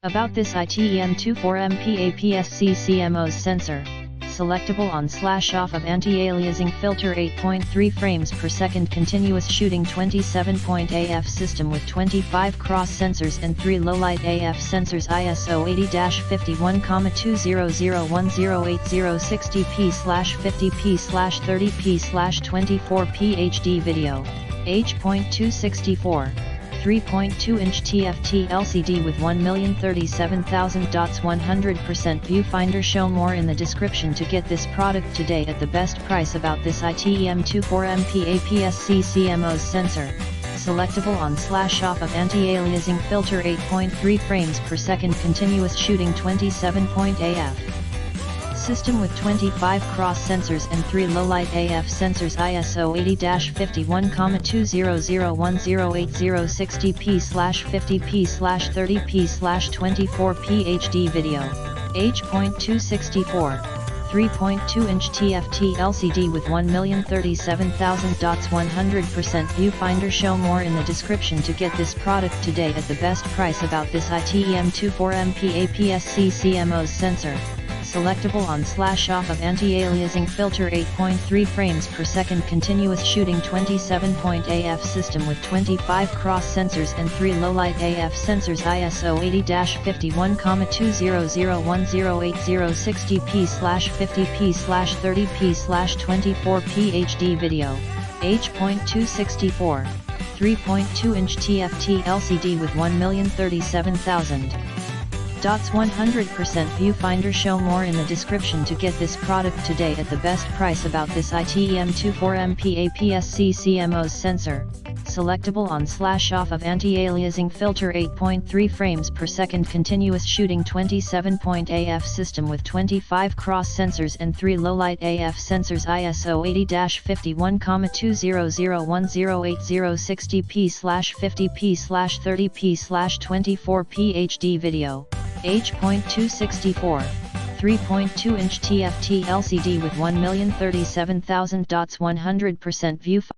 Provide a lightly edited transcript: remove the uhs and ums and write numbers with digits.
About this ITEM24MP APS-C CMOS sensor, selectable on/off of anti-aliasing filter 8.3 frames per second continuous shooting 27-point AF system with 25 cross sensors and 3 low-light AF sensors ISO 80-50-108-060p/50p/30p/24p HD video, H.264 3.2-inch TFT LCD with 1,037,000 dots 100% viewfinder. Show more in the description to get this product today at the best price. About this ITEM24MP APS-C CMOS sensor, selectable on/off of anti-aliasing filter 8.3 frames per second continuous shooting 27-point AF system with 25 cross sensors and 3 low-light AF sensors ISO 80-51,200,108-060p/50p/30p/24p HD video, H.264 3.2-inch TFT LCD with 1,037,000 dots 100% viewfinder. Show more in the description to get this product today at the best price. About this ITEM24MP APS-C CMOS sensor, selectable on/off of anti-aliasing filter 8.3 frames per second continuous shooting 27-point AF system with 25 cross sensors and 3 low-light AF sensors ISO 80-51,200,060p/50p/30p/24p HD video, H.264 3.2-inch TFT LCD with 1,037,000 dots 100% viewfinder. Show more in the description to get this product today at the best price. About this ITEM24MP APS-C CMOS sensor, selectable on/off of anti-aliasing filter 8.3 frames per second continuous shooting 27-point AF system with 25 cross sensors and 3 low-light AF sensors ISO 80-51,200,060p/50p/30p/24p HD video, H.264 3.2-inch TFT LCD with 1,037,000 dots 100% viewfinder.